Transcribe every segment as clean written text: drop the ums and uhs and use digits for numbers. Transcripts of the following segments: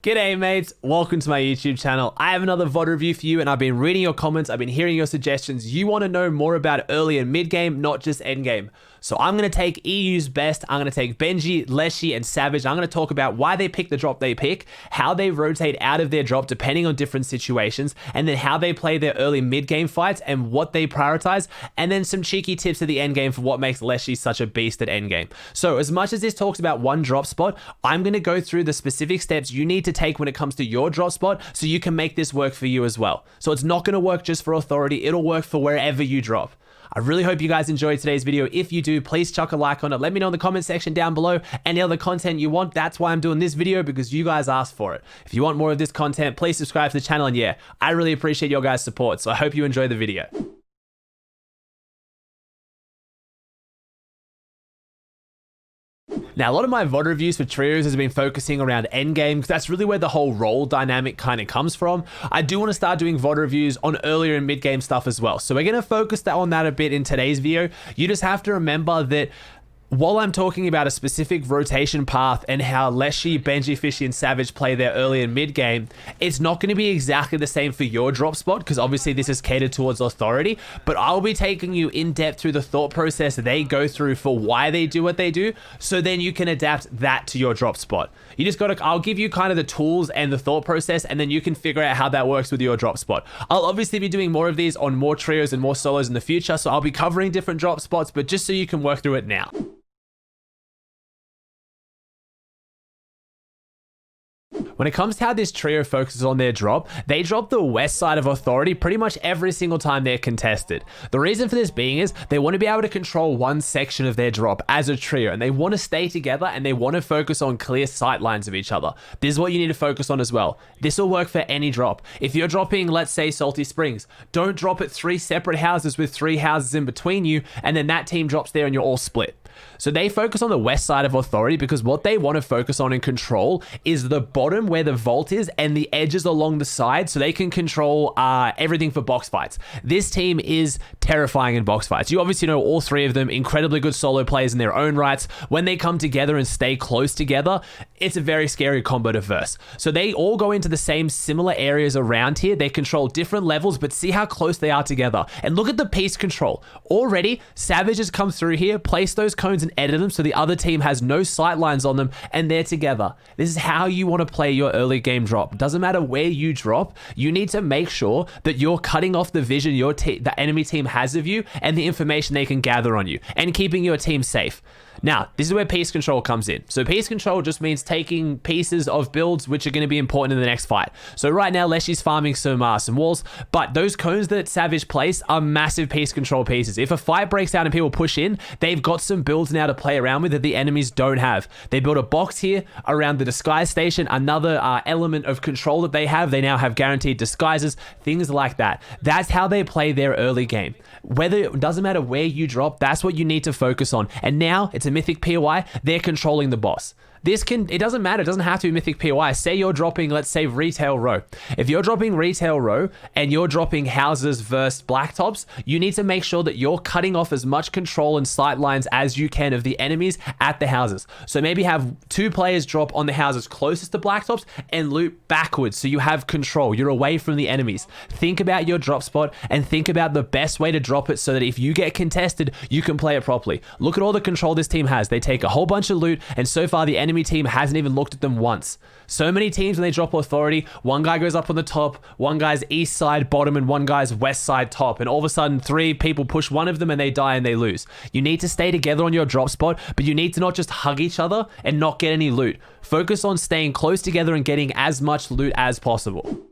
G'day mates, welcome to my YouTube channel. I have another VOD review for you and I've been reading your comments, I've been hearing your suggestions. You want to know more about early and mid game, not just end game. So I'm going to take EU's best, I'm going to take Benji, Letshe, and Savage. I'm going to talk about why they pick the drop they pick, how they rotate out of their drop depending on different situations, and then how they play their early mid game fights and what they prioritize, and then some cheeky tips at the end game for what makes Letshe such a beast at end game. So as much as this talks about one drop spot, I'm going to go through the specific steps you need to take when it comes to your drop spot so you can make this work for you as well. So it's not going to work just for authority, it'll work for wherever you drop. I really hope you guys enjoyed today's video. If you do, please chuck a like on it. Let me know in the comment section down below any other content you want. That's why I'm doing this video, because you guys asked for it. If you want more of this content, please subscribe to the channel. And yeah, I really appreciate your guys' support. So I hope you enjoy the video. Now, a lot of my VOD reviews for trios has been focusing around endgame, because that's really where the whole role dynamic kind of comes from. I do want to start doing VOD reviews on earlier and mid-game stuff as well. So we're going to focus on that a bit in today's video. You just have to remember that while I'm talking about a specific rotation path and how Letshe, Benjyfishy, and Savage play their early and mid game, it's not going to be exactly the same for your drop spot, because obviously this is catered towards authority, but I'll be taking you in depth through the thought process they go through for why they do what they do, so then you can adapt that to your drop spot. You just gotta, I'll give you kind of the tools and the thought process, and then you can figure out how that works with your drop spot. I'll obviously be doing more of these on more trios and more solos in the future, so I'll be covering different drop spots, but just so you can work through it now. When it comes to how this trio focuses on their drop, they drop the west side of authority pretty much every single time they're contested. The reason for this being is they want to be able to control one section of their drop as a trio, and they want to stay together and they want to focus on clear sight lines of each other. This is what you need to focus on as well. This will work for any drop. If you're dropping, let's say, Salty Springs, don't drop at 3 separate houses with 3 houses in between you, and then that team drops there and you're all split. So they focus on the west side of authority because what they want to focus on and control is the bottom where the vault is and the edges along the side, so they can control everything for box fights. This team is terrifying in box fights. You obviously know all 3 of them, incredibly good solo players in their own rights. When they come together and stay close together, it's a very scary combo to verse. So they all go into the same similar areas around here. They control different levels, but see how close they are together. And look at the piece control. Already, Savage has come through here, placed those cones and edit them so the other team has no sight lines on them and they're together. This is how you want to play your early game drop. Doesn't matter where you drop, you need to make sure that you're cutting off the vision the enemy team has of you and the information they can gather on you, and keeping your team safe. Now, this is where piece control comes in. So piece control just means taking pieces of builds which are going to be important in the next fight. So right now, Letshe's farming some walls, but those cones that Savage placed are massive piece control pieces. If a fight breaks out and people push in, they've got some builds now to play around with that the enemies don't have. They built a box here around the disguise station, another element of control that they have. They now have guaranteed disguises, things like that. That's how they play their early game. It doesn't matter where you drop, that's what you need to focus on. And now it's a mythic POI, they're controlling the boss. It doesn't matter, it doesn't have to be mythic POI. Say you're dropping, let's say, retail row. If you're dropping retail row and you're dropping houses versus blacktops, you need to make sure that you're cutting off as much control and sight lines as you can of the enemies at the houses. So maybe have 2 players drop on the houses closest to blacktops and loop backwards so you have control. You're away from the enemies. Think about your drop spot and think about the best way to drop it so that if you get contested, you can play it properly. Look at all the control this team has. They take a whole bunch of loot, and so far the enemy team hasn't even looked at them once. So many teams, when they drop authority, one guy goes up on the top, one guy's east side bottom, and one guy's west side top, and all of a sudden 3 people push one of them and they die and they lose. You need to stay together on your drop spot, but you need to not just hug each other and not get any loot. Focus on staying close together and getting as much loot as possible.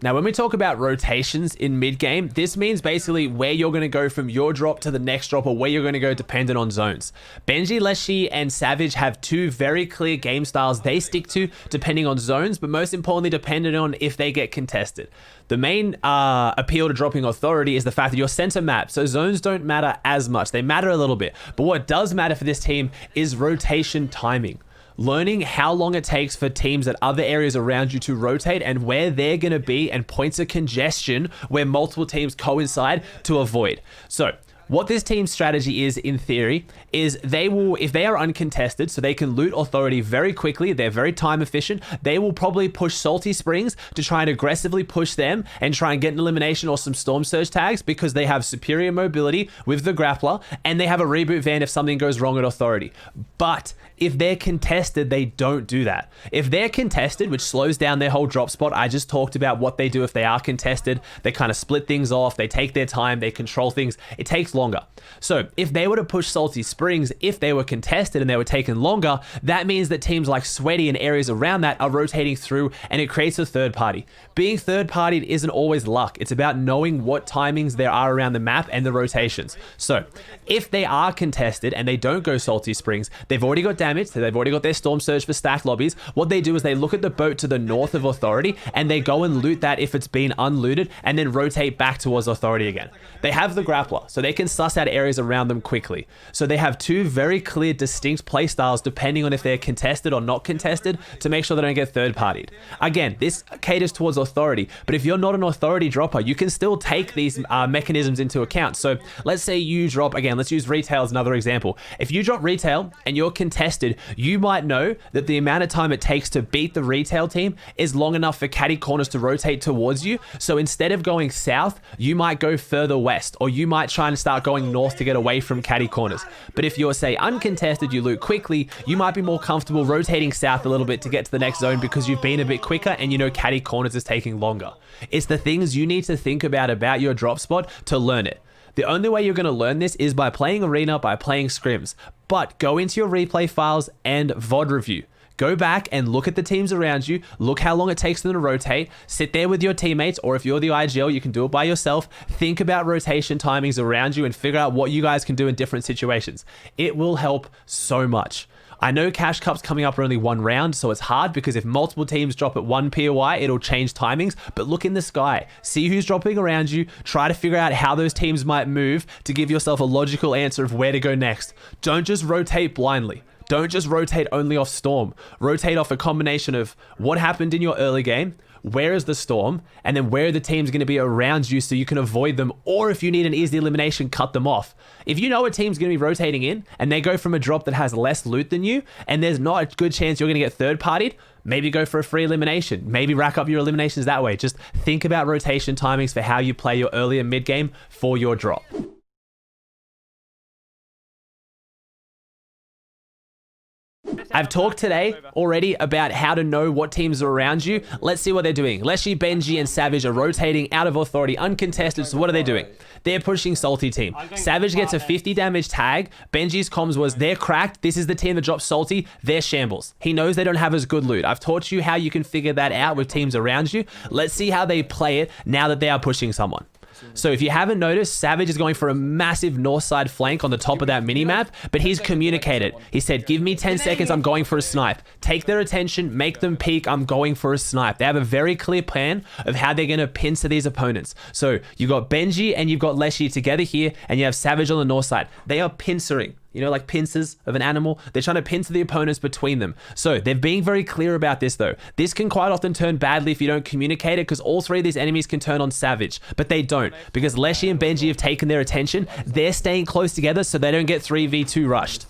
Now, when we talk about rotations in mid-game, this means basically where you're going to go from your drop to the next drop, or where you're going to go dependent on zones. Benji, Letshe, and Savage have 2 very clear game styles they stick to depending on zones, but most importantly dependent on if they get contested. The main appeal to dropping authority is the fact that you're center map, so zones don't matter as much. They matter a little bit, but what does matter for this team is rotation timing. learning how long it takes for teams at other areas around you to rotate and where they're going to be and points of congestion where multiple teams coincide to avoid. So What this team's strategy is, in theory, is they will, if they are uncontested, so they can loot authority very quickly, they're very time efficient, they will probably push Salty Springs to try and aggressively push them and try and get an elimination or some Storm Surge tags because they have superior mobility with the grappler and they have a reboot van if something goes wrong at authority. But if they're contested, they don't do that. If they're contested, which slows down their whole drop spot, I just talked about what they do if they are contested. They kind of split things off, they take their time, they control things. It takes longer. So if they were to push Salty Springs, if they were contested and they were taking longer, that means that teams like Sweaty and areas around that are rotating through and it creates a third party. Being third partied isn't always luck. It's about knowing what timings there are around the map and the rotations. So if they are contested and they don't go Salty Springs, they've already got damage, so they've already got their Storm Surge for stacked lobbies. What they do is they look at the boat to the north of authority and they go and loot that if it's been unlooted and then rotate back towards authority again. They have the grappler, so they can suss out areas around them quickly. So they have two very clear, distinct playstyles depending on if they're contested or not contested to make sure they don't get third partied. Again, this caters towards authority, but if you're not an authority dropper, you can still take these mechanisms into account. So let's say you drop, again, let's use retail as another example. If you drop retail and you're contested, you might know that the amount of time it takes to beat the retail team is long enough for caddy corners to rotate towards you. So instead of going south, you might go further west, or you might try and start going north to get away from caddy corners. But if you're, say, uncontested, you loot quickly, you might be more comfortable rotating south a little bit to get to the next zone because you've been a bit quicker and you know caddy corners is taking longer. It's the things you need to think about your drop spot to learn it. The only way you're going to learn this is by playing Arena, by playing scrims. But go into your replay files and VOD review. Go back and look at the teams around you, look how long it takes them to rotate, sit there with your teammates, or if you're the IGL, you can do it by yourself. Think about rotation timings around you and figure out what you guys can do in different situations. It will help so much. I know Cash Cup's coming up for only one round, so it's hard because if multiple teams drop at one POI, it'll change timings, but look in the sky. See who's dropping around you, try to figure out how those teams might move to give yourself a logical answer of where to go next. Don't just rotate blindly. Don't just rotate only off Storm. Rotate off a combination of what happened in your early game, where is the Storm, and then where are the teams going to be around you so you can avoid them, or if you need an easy elimination, cut them off. If you know a team's going to be rotating in and they go from a drop that has less loot than you and there's not a good chance you're going to get third partied, maybe go for a free elimination. Maybe rack up your eliminations that way. Just think about rotation timings for how you play your early and mid game for your drop. I've talked today already about how to know what teams are around you. Let's see what they're doing. Letshe, Benji, and Savage are rotating out of authority uncontested. So what are they doing? They're pushing Salty team. Savage gets a 50 damage tag. Benji's comms was, they're cracked. This is the team that drops Salty. They're shambles. He knows they don't have as good loot. I've taught you how you can figure that out with teams around you. Let's see how they play it now that they are pushing someone. So if you haven't noticed, Savage is going for a massive north side flank on the top of that minimap, but he's communicated. He said, give me 10 seconds, I'm going for a snipe. Take their attention, make them peek, I'm going for a snipe. They have a very clear plan of how they're going to pincer these opponents. So you've got Benji and you've got Letshe together here, and you have Savage on the north side. They are pincering. You know, like pincers of an animal. They're trying to pincer the opponents between them. So they're being very clear about this though. This can quite often turn badly if you don't communicate it, because all three of these enemies can turn on Savage, but they don't, because Letshe and Benji have taken their attention. They're staying close together so they don't get 3v2 rushed.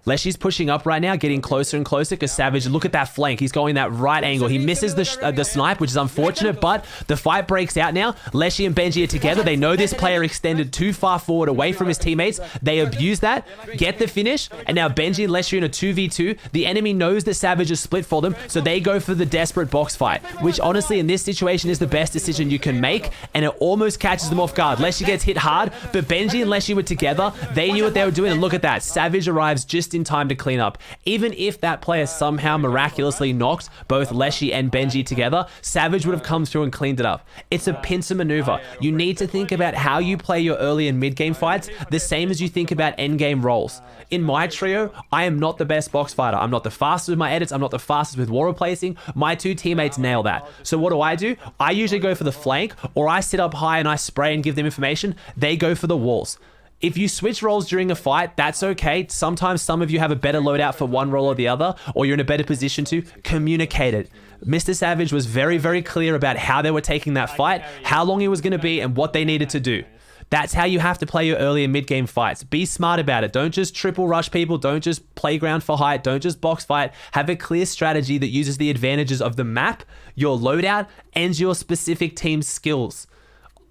Letshe's pushing up right now, getting closer and closer because Savage, look at that flank. He's going that right angle. He misses the snipe, which is unfortunate, but the fight breaks out now. Letshe and Benji are together. They know this player extended too far forward away from his teammates. They abuse that, get the finish, and now Benji and Letshe in a 2v2. The enemy knows that Savage is split for them, so they go for the desperate box fight, which honestly in this situation is the best decision you can make, and it almost catches them off guard. Letshe gets hit hard, but Benji and Letshe were together. They knew what they were doing, and look at that. Savage arrives just in time to clean up. Even if that player somehow miraculously knocked both Letshe and Benji together, Savage would have come through and cleaned it up. It's a pincer maneuver. You need to think about how you play your early and mid game fights the same as you think about end game roles. In my trio, I am not the best box fighter. I'm not the fastest with my edits. I'm not the fastest with wall replacing. My two teammates nail that. So what do? I usually go for the flank, or I sit up high and I spray and give them information. They go for the walls. If you switch roles during a fight, that's okay. Sometimes some of you have a better loadout for one role or the other, or you're in a better position to communicate it. Mr. Savage was very, very clear about how they were taking that fight, how long it was going to be, and what they needed to do. That's how you have to play your early and mid game fights. Be smart about it. Don't just triple rush people. Don't just playground for height. Don't just box fight. Have a clear strategy that uses the advantages of the map, your loadout, and your specific team's skills.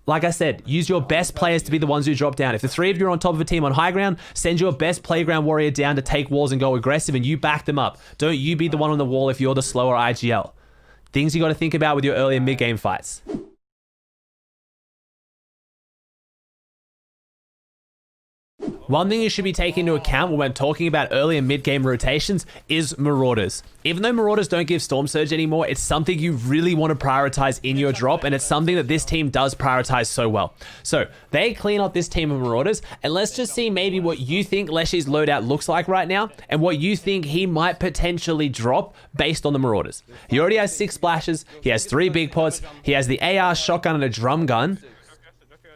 Like I said, use your best players to be the ones who drop down. If the three of you are on top of a team on high ground, send your best playground warrior down to take walls and go aggressive, and you back them up. Don't you be the one on the wall if you're the slower IGL. Things you got to think about with your early and mid game fights. One thing you should be taking into account when talking about early and mid-game rotations is Marauders. Even though Marauders don't give Storm Surge anymore, it's something you really want to prioritize in your drop, and it's something that this team does prioritize so well. So they clean up this team of Marauders, and let's just see maybe what you think Letshe's loadout looks like right now, and what you think he might potentially drop based on the Marauders. He already has 6 splashes, he has 3 big pots, he has the AR shotgun and a drum gun,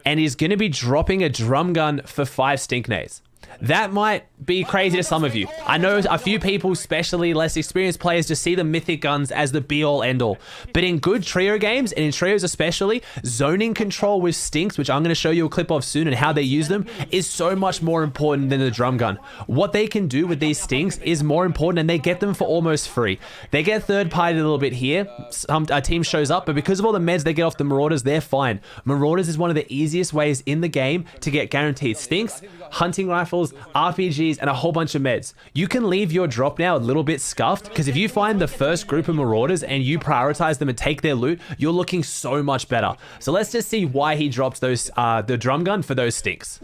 and he's going to be dropping a drum gun for 5 stink nades. That might be crazy to some of you. I know a few people, especially less experienced players, just see the mythic guns as the be-all, end-all. But in good trio games, and in trios especially, zoning control with stinks, which I'm going to show you a clip of soon and how they use them, is so much more important than the drum gun. What they can do with these stinks is more important, and they get them for almost free. They get third-party a little bit here. A team shows up, but because of all the meds they get off the Marauders, they're fine. Marauders is one of the easiest ways in the game to get guaranteed stinks, hunting rifles, RPGs, and a whole bunch of meds. You can leave your drop now a little bit scuffed, because if you find the first group of Marauders and you prioritize them and take their loot, you're looking so much better. So let's just see why he drops those the drum gun for those stinks.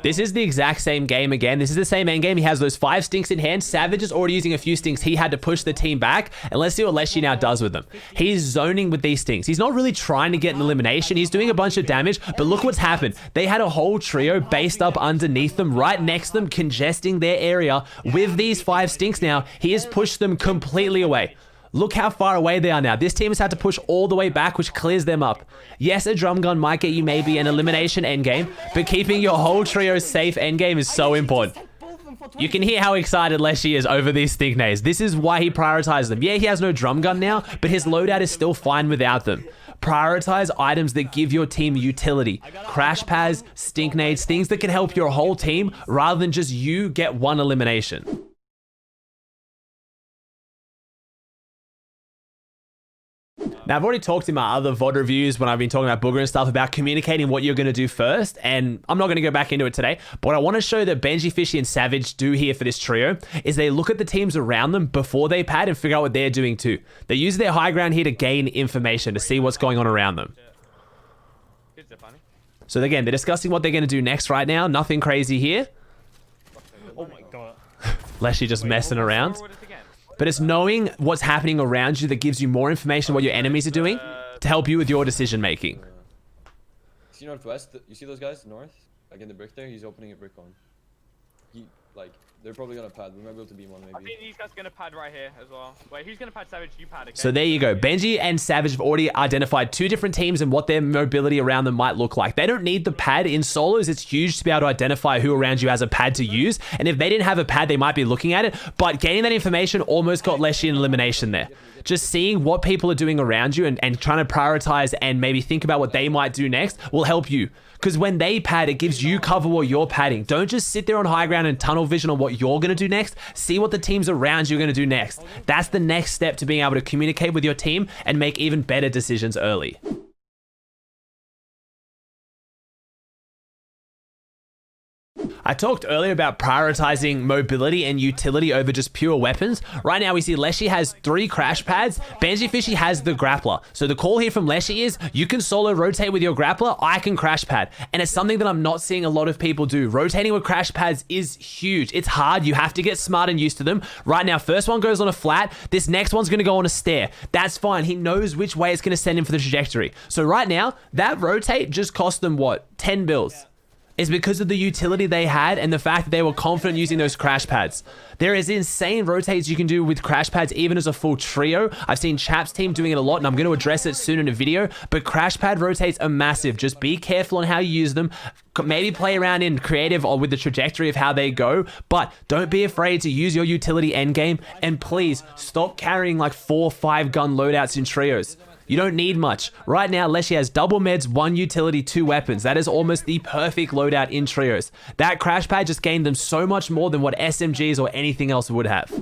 This is the exact same game again. This is the same endgame. He has those 5 stinks in hand. Savage is already using a few stinks. He had to push the team back. And let's see what Letshe now does with them. He's zoning with these stinks. He's not really trying to get an elimination. He's doing a bunch of damage. But look what's happened. They had a whole trio based up underneath them, right next to them, congesting their area. With these 5 stinks now, he has pushed them completely away. Look how far away they are now. This team has had to push all the way back, which clears them up. Yes, a drum gun might get you maybe an elimination endgame, but keeping your whole trio safe endgame is so important. You can hear how excited Letshe is over these stink nades. This is why he prioritizes them. Yeah, he has no drum gun now, but his loadout is still fine without them. Prioritize items that give your team utility. Crash pads, stink nades, things that can help your whole team rather than just you get one elimination. Now, I've already talked in my other VOD reviews when I've been talking about Booger and stuff about communicating what you're going to do first, and I'm not going to go back into it today, but what I want to show that Benjyfishy and Savage do here for this trio is they look at the teams around them before they pad and figure out what they're doing too. They use their high ground here to gain information, to see what's going on around them. So again, they're discussing what they're going to do next right now. Nothing crazy here. Oh my god. Letshe just messing around. But it's knowing what's happening around you that gives you more information on what your enemies are doing to help you with your decision making. See northwest? You see those guys north? Like in the brick there? He's opening a brick on. They're probably gonna pad. We might be able to beam one maybe. I think these guys are gonna pad right here as well. Wait, who's gonna pad Savage? You pad, okay? So there you go. Benji and Savage have already identified 2 different teams and what their mobility around them might look like. They don't need the pad. In solos, it's huge to be able to identify who around you has a pad to use. And if they didn't have a pad, they might be looking at it. But gaining that information almost got Letshe an elimination there. Just seeing what people are doing around you and trying to prioritize and maybe think about what they might do next will help you. Because when they pad, it gives you cover while you're padding. Don't just sit there on high ground and tunnel vision on what you're going to do next. See what the teams around you are going to do next. That's the next step to being able to communicate with your team and make even better decisions early. I talked earlier about prioritizing mobility and utility over just pure weapons. Right now we see Letshe has 3 crash pads. Benjyfishy has the grappler. So the call here from Letshe is you can solo rotate with your grappler, I can crash pad. And it's something that I'm not seeing a lot of people do. Rotating with crash pads is huge. It's hard. You have to get smart and used to them. Right now, first one goes on a flat. This next one's going to go on a stair. That's fine. He knows which way it's going to send him for the trajectory. So right now, that rotate just cost them what? 10 bills. Is because of the utility they had and the fact that they were confident using those crash pads. There is insane rotates you can do with crash pads even as a full trio. I've seen Chap's team doing it a lot and I'm going to address it soon in a video, but crash pad rotates are massive. Just be careful on how you use them. Maybe play around in creative or with the trajectory of how they go, but don't be afraid to use your utility endgame, and please stop carrying like 4 or 5 gun loadouts in trios. You don't need much. Right now, Letshe has double meds, 1 utility, 2 weapons. That is almost the perfect loadout in trios. That crash pad just gained them so much more than what SMGs or anything else would have.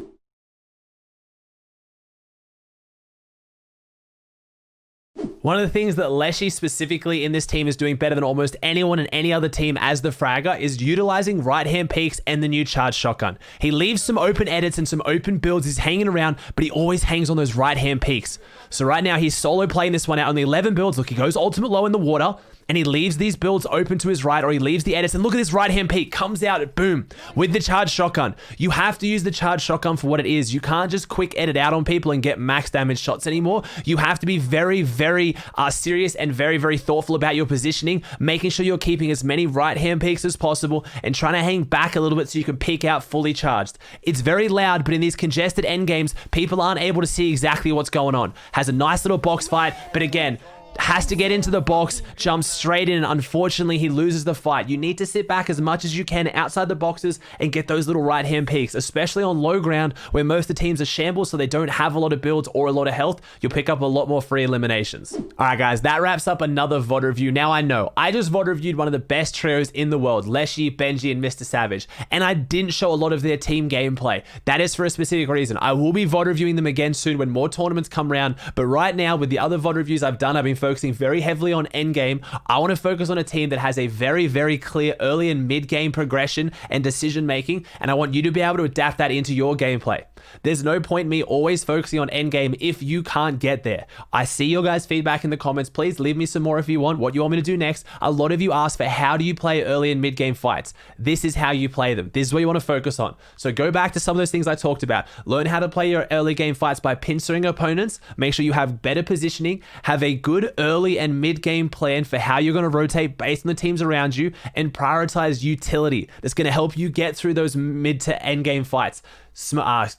One of the things that Letshe specifically in this team is doing better than almost anyone in any other team as the fragger is utilizing right-hand peeks and the new charged shotgun. He leaves some open edits and some open builds. He's hanging around, but he always hangs on those right-hand peeks. So right now he's solo playing this one out, only 11 builds. Look, he goes ultimate low in the water, and he leaves these builds open to his right, or he leaves the edits, and look at this right-hand peek, comes out, boom, with the charged shotgun. You have to use the charged shotgun for what it is. You can't just quick edit out on people and get max damage shots anymore. You have to be very, very serious and very, very thoughtful about your positioning, making sure you're keeping as many right-hand peeks as possible and trying to hang back a little bit so you can peek out fully charged. It's very loud, but in these congested endgames, people aren't able to see exactly what's going on. Has a nice little box fight, but again, has to get into the box, jumps straight in, and unfortunately he loses the fight. You need to sit back as much as you can outside the boxes and get those little right hand peeks, especially on low ground where most of the teams are shambles, so they don't have a lot of builds or a lot of health. You'll pick up a lot more free eliminations. Alright guys, that wraps up another VOD review. Now I know, I just VOD reviewed one of the best trios in the world, Letshe, Benji, and Mrsavage, and I didn't show a lot of their team gameplay. That is for a specific reason. I will be VOD reviewing them again soon when more tournaments come around, but right now with the other VOD reviews I've done, I've been focusing very heavily on Endgame. I want to focus on a team that has a very, very clear early and mid-game progression and decision making, and I want you to be able to adapt that into your gameplay. There's no point me always focusing on Endgame if you can't get there. I see your guys' feedback in the comments. Please leave me some more if you want, what you want me to do next. A lot of you ask for how do you play early and mid-game fights. This is how you play them. This is what you want to focus on. So go back to some of those things I talked about. Learn how to play your early game fights by pincering opponents. Make sure you have better positioning. Have a good early and mid-game plan for how you're going to rotate based on the teams around you, and prioritize utility. That's going to help you get through those mid to end game fights.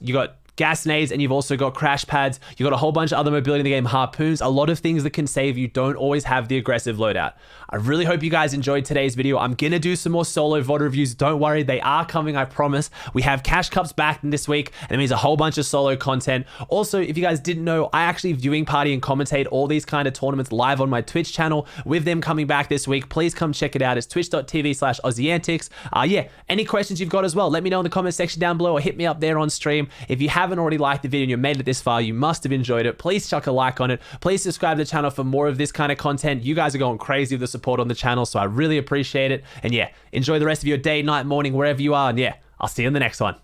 You got gas nades, and you've also got crash pads. You've got a whole bunch of other mobility in the game, harpoons, a lot of things that can save you. Don't always have the aggressive loadout. I really hope you guys enjoyed today's video. I'm gonna do some more solo VOD reviews. Don't worry, they are coming, I promise. We have cash cups back this week, and it means a whole bunch of solo content. Also, if you guys didn't know, I actually viewing party and commentate all these kind of tournaments live on my Twitch channel with them coming back this week. Please come check it out. It's twitch.tv/Aussie Antics. Yeah, any questions you've got as well, let me know in the comment section down below, or hit me up there on stream. If you haven't already liked the video and you made it this far, you must have enjoyed it. Please chuck a like on it. Please subscribe to the channel for more of this kind of content. You guys are going crazy with the support on the channel, so I really appreciate it. And yeah, enjoy the rest of your day, night, morning, wherever you are. And yeah, I'll see you in the next one.